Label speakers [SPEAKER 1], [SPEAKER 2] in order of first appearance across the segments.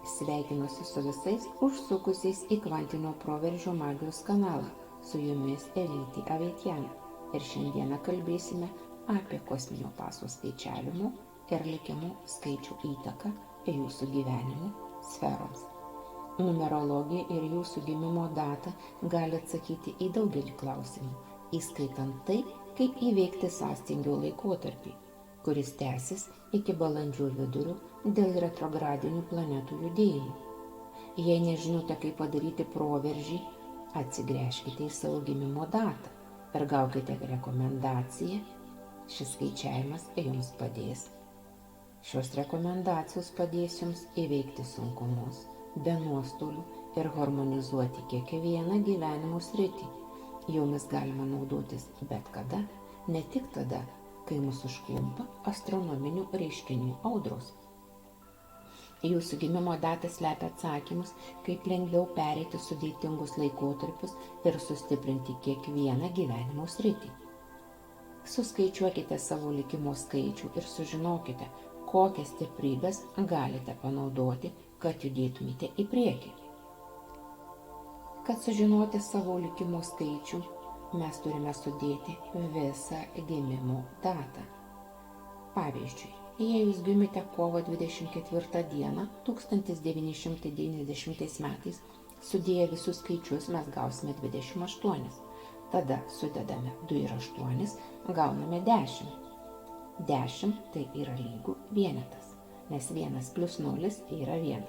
[SPEAKER 1] Sveikinuosi su visais užsukusiais į kvantinio proveržio magijos kanalą. Su jumis Elytė Aveitienė. Ir šiandieną kalbėsime apie kosminio paso skaičiavimo ir likimo skaičių įtaką jūsų gyvenimo sferoms. Numerologija ir jūsų gimimo data gali atsakyti į daugelį klausimų, įskaitant tai, kaip įveikti sąstingio laikotarpį, kuris tęsis iki balandžio vidurio dėl retrogradinių planetų judėjimų. Jei nežinote, kaip padaryti proveržį, atsigręžkite į savo gimimo datą ir gaukite rekomendaciją. Šis skaičiavimas jums padės. Šios rekomendacijos padės jums įveikti sunkumus, be nuostolių ir harmonizuoti kiekvieną gyvenimo sritį. Jomis galima naudotis bet kada, ne tik tada, kai mus užklumpa astronominių reiškinių audros. Jūsų gimimo data slepia atsakymus, kaip lengviau pereiti sudėtingus laikotarpius ir sustiprinti kiekvieną gyvenimo sritį. Suskaičiuokite savo likimo skaičių ir sužinokite, kokias stiprybės galite panaudoti, kad judėtumėte į priekį. Kad sužinoti savo likimo skaičių, mes turime sudėti visą gimimo datą. Pavyzdžiui, jei jūs gimite kovo 24 dieną 1990 metais, sudėję visus skaičius mes gausime 28. Tada sudedame 2 ir 8, gauname 10. 10 tai yra lygu vienetas, nes 1 plus 0 yra 1.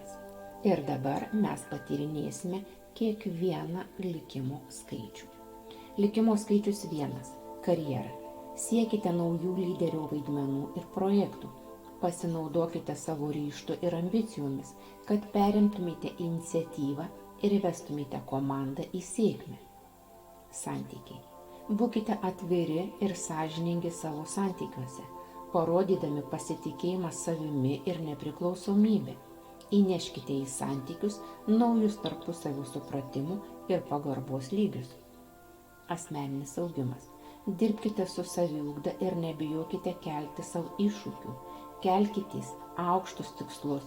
[SPEAKER 1] Ir dabar mes patyrinėsime kiekvieną likimo skaičių. Likimo skaičius 1 – karjera. Siekite naujų lyderio vaidmenų ir projektų. Pasinaudokite savo ryžtu ir ambicijomis, kad perimtumėte iniciatyvą ir vestumėte komandą į sėkmę. Santykiai. Būkite atviri ir sąžiningi savo santykiuose, parodydami pasitikėjimą savimi ir nepriklausomybę. Įneškite į santykius naujus tarpusavio supratimų ir pagarbos lygius. Asmeninis augimas. Dirbkite su saviugda ir nebijokite kelti savo iššūkių. Kelkitės aukštus tikslus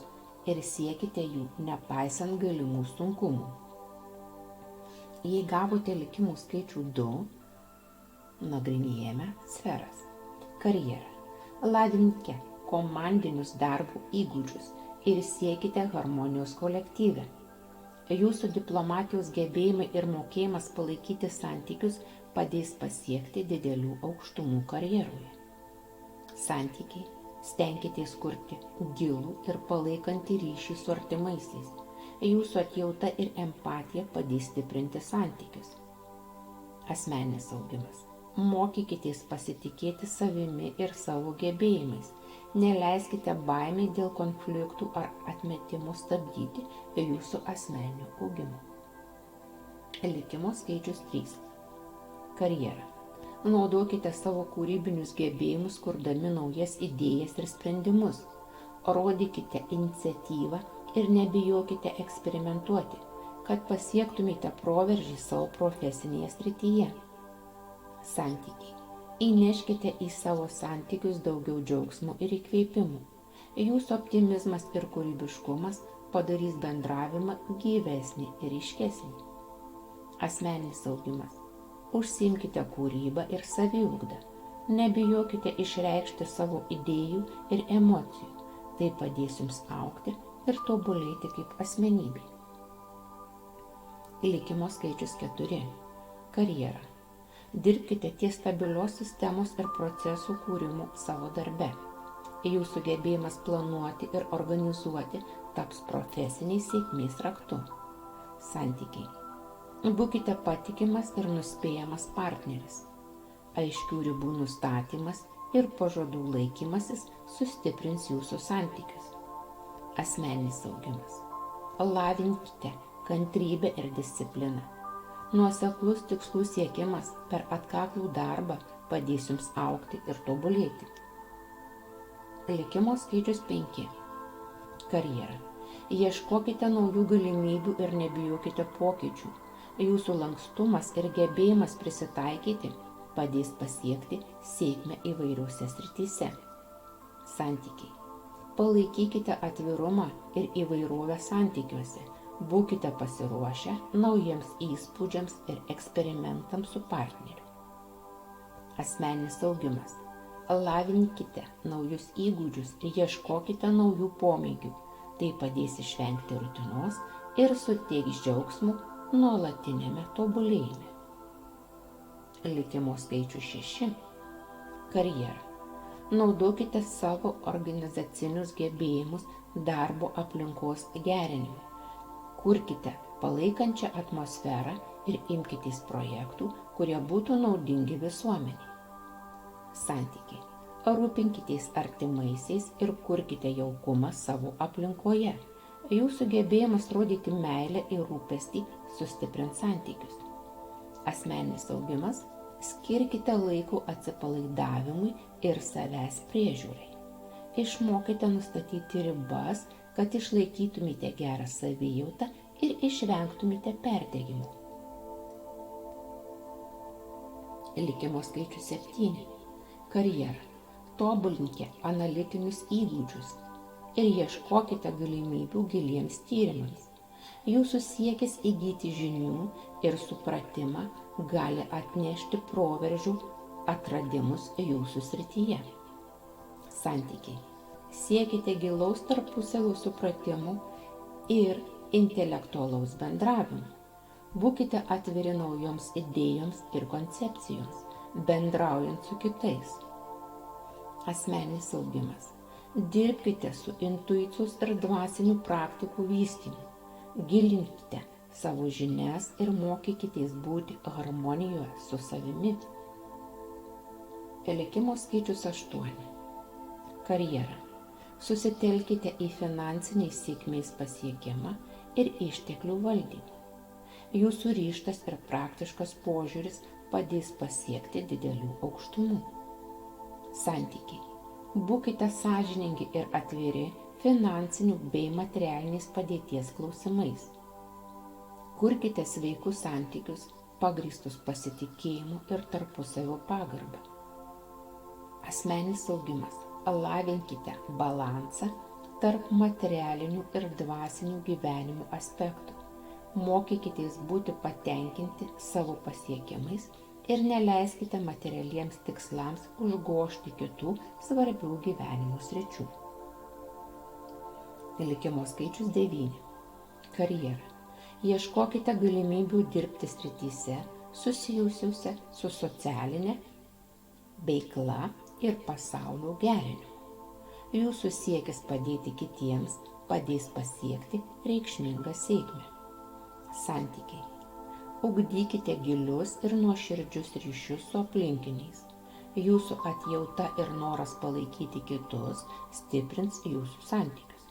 [SPEAKER 1] ir siekite jų nepaisant galimų sunkumų. Jei gavote likimų skaičių 2, nagrinėjame sferas. Karjera. Lavinkite komandinius darbo įgūdžius ir siekite harmonijos kolektyve. Jūsų diplomatijos gebėjimai ir mokėjimas palaikyti santykius padės pasiekti didelių aukštumų karjeroje. Santykiai. Stenkitės kurti gilų ir palaikantį ryšį su artimaisiais. Jūsų atjauta ir empatija padės stiprinti santykius. Asmeninis augimas. Mokykitės pasitikėti savimi ir savo gebėjimais. Neleiskite baimei dėl konfliktų ar atmetimų stabdyti jūsų asmeninio augimo. Likimo skaičius 3. Karjera. Naudokite savo kūrybinius gebėjimus, kurdami naujas idėjas ir sprendimus. Rodykite iniciatyvą ir nebijokite eksperimentuoti, kad pasiektumėte proveržį savo profesinėje srityje. Santykiai. Įneškite į savo santykius daugiau džiaugsmo ir įkvėpimų. Jūsų optimizmas ir kūrybiškumas padarys bendravimą gyvesnį ir ryškesnį. Asmeninis augimas. Užsiimkite kūrybą ir saviugdą. Nebijokite išreikšti savo idėjų ir emocijų. Tai padės jums augti ir tobulėti kaip asmenybė. Likimo skaičius 4. Karjera. Dirbkite ties stabilios sistemos ir procesų kūrimu savo darbe. Jūsų gebėjimas planuoti ir organizuoti taps profesiniais sėkmės raktu. Santykiai. Būkite patikimas ir nuspėjamas partneris. Aiškių ribų nustatymas ir pažadų laikymasis sustiprins jūsų santykius. Asmeninis augimas. Lavinkite kantrybę ir discipliną. Nuoseklus tikslų siekimas per atkaklų darbą padės jums augti ir tobulėti. Likimo skaičius 5. Karjera. Ieškokite naujų galimybių ir nebijokite pokyčių. Jūsų lankstumas ir gebėjimas prisitaikyti padės pasiekti sėkmę įvairiuose srityse. Santykiai. Palaikykite atvirumą ir įvairovę santykiuose. Būkite pasiruošę naujiems įspūdžiams ir eksperimentams su partneriu. Asmeninis augimas. Lavinkite naujus įgūdžius ir ieškokite naujų pomėgių. Tai padės išvengti rutinos ir suteiks džiaugsmų nuolatinėme tobulėjime. Likimo skaičius 6. Karjera. Naudokite savo organizacinius gebėjimus darbo aplinkos gerinimui. Kurkite palaikančią atmosferą ir imkitės projektų, kurie būtų naudingi visuomeniai. Santykiai. Rūpinkitės artimaisiais ir kurkite jaukumą savo aplinkoje. Jūsų gebėjimas rodyti meilę ir rūpestį sustiprins santykius. Asmeninis augimas. Skirkite laiko atsipalaidavimui ir savęs priežiūrai. Išmokite nustatyti ribas, kad išlaikytumėte gerą savijautą ir išvengtumėte perdegimo. Likimo skaičius 7. Karjera. Tobulinkite analitinius įgūdžius ir ieškokite galimybių giliems tyrimams. Jūsų siekis įgyti žinių ir supratimą gali atnešti proveržių atradimus jūsų srityje. Santykiai. Siekite gilaus tarpusavio supratimo ir intelektualaus bendravimo. Būkite atviri naujoms idėjoms ir koncepcijoms, bendraujant su kitais. Asmeninis augimas. Dirbkite su intuicijos ir dvasinių praktikų vystymu. Gilinkite savo žinias ir mokykitės būti harmonijoje su savimi. Likimo skaičius 8. Karjera. Susitelkite į finansiniais sėkmės pasiekimą ir išteklių valdymą. Jūsų ryžtas ir praktiškas požiūris padės pasiekti didelių aukštumų. Santykiai. Būkite sąžiningi ir atviri finansinių bei materialinės padėties klausimais. Kurkite sveikus santykius, pagrįstus pasitikėjimu ir tarpusavio pagarbą. Asmeninis augimas. Lavinkite balansą tarp materialinių ir dvasinių gyvenimo aspektų. Mokykitės būti patenkinti savo pasiekimais ir neleiskite materialiems tikslams užgožti kitų svarbių gyvenimo sričių. Likimo skaičius 9. Karjera. Ieškokite galimybių dirbti srityse susijusiuose su socialinė veikla ir pasaulio gerinimu. Jūsų siekis padėti kitiems padės pasiekti reikšmingą sėkmę. Santykiai. Ugdykite gilius ir nuoširdžius ryšius su aplinkiniais. Jūsų atjauta ir noras palaikyti kitus stiprins jūsų santykius.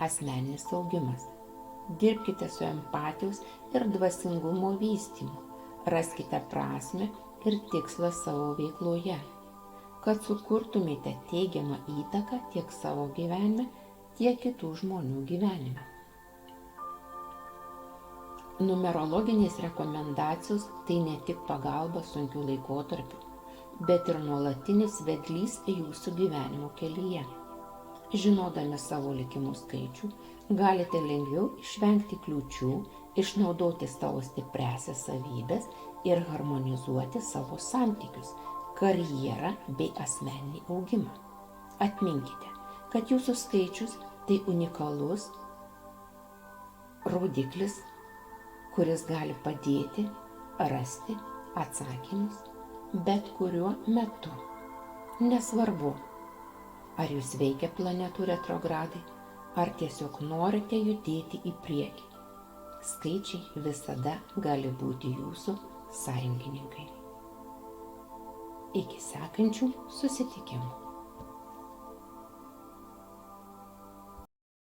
[SPEAKER 1] Asmeninis augimas. Dirbkite su empatijos ir dvasingumo vystymu. Raskite prasmę ir tikslą savo veikloje, kad sukurtumėte teigiamą įtaką tiek savo gyvenime, tiek kitų žmonių gyvenime. Numerologinės rekomendacijos tai ne tik pagalba sunkiu laikotarpiu, bet ir nuolatinis vedlys jūsų gyvenimo kelyje. Žinodami savo likimų skaičių, galite lengviau išvengti kliūčių, išnaudoti savo stipriąsias savybes ir harmonizuoti savo santykius, karjerą bei asmeninį augimą. Atminkite, kad jūsų skaičius tai unikalus rodiklis, kuris gali padėti rasti atsakymus bet kuriuo metu. Nesvarbu, ar jūs veikia planetų retrogradai, ar tiesiog norite judėti į priekį. Skaičiai visada gali būti jūsų sąjungininkai. Iki sekančių susitikimų.